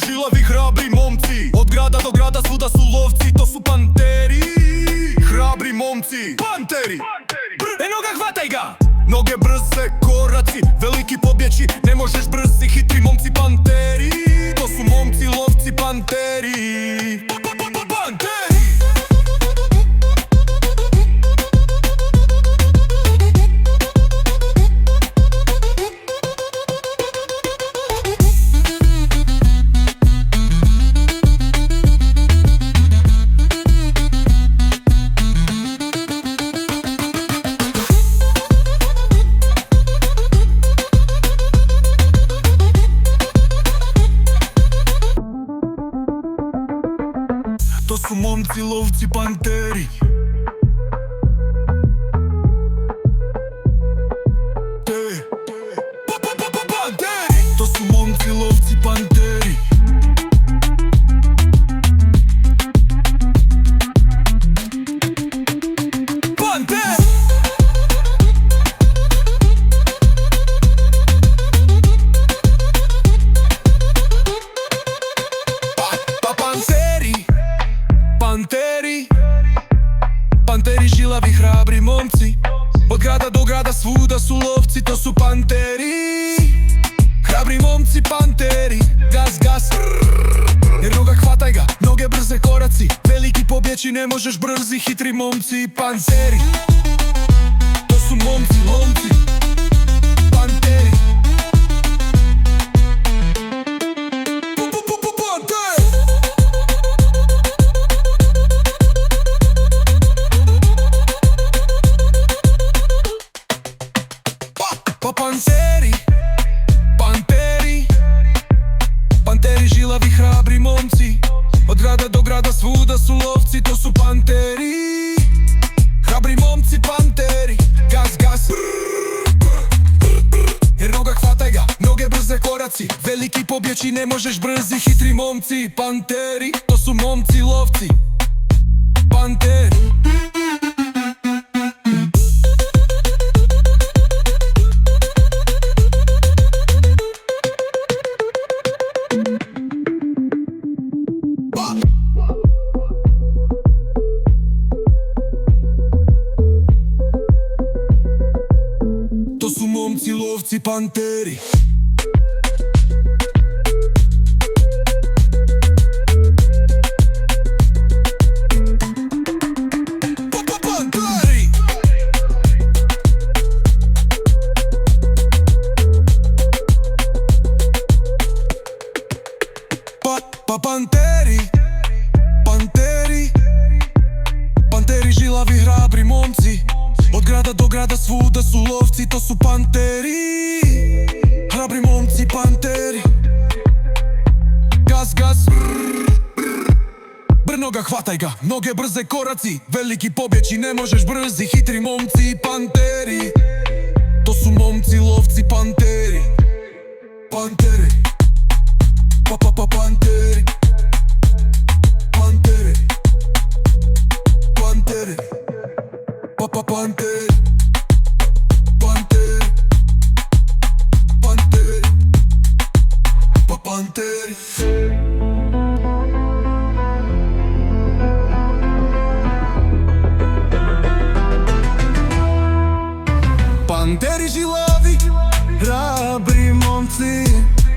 žilavi, hrabri momci. Od grada do grada svuda su lovci, to su panteri. Hrabri momci, panteri. Eno ga, hvataj ga! Noge brze, koraci, veliki pobjeći. Ne možeš brzi, hitri momci, panteri. To su momci, lovci, panteri. Panteri! To su momci, lovci, panteri. Panteri! To su momci, lovci, panteri. Panteri! Panteri, panteri žilavi, hrabri momci. Od grada do grada svuda su lovci, to su panteri. Hrabri momci, panteri. Gas, gas, jer noga, hvataj ga. Noge brze, koraci, veliki pobjeći. Ne možeš brzi, hitri momci, panteri. To su momci, lovci, panteri. Panteri, panteri, panteri žilavi, hrabri momci. Od grada do grada svuda su lovci, to su panteri. Hrabri momci, panteri. Gas, gas, jer noga, hvataj ga. Noge brze, koraci, veliki pobjeći. Ne možeš brzi, hitri momci, panteri. To su momci, lovci, panteri. To su momci, lovci, panteri. Panteri! Panteri, panteri, panteri žilavi, hrabri momci. Od grada do grada svuda su lovci, to su panteri. Hrabri momci, panteri. Gas, gas, noga, hvataj ga. Noge brze, koraci, veliki pobjeći. Ne možeš brzi, hitri momci, panteri. To su momci, lovci, panteri. Panteri. Panteri. Panteri. Panteri. Panteri. Panteri. Panteri. Panteri.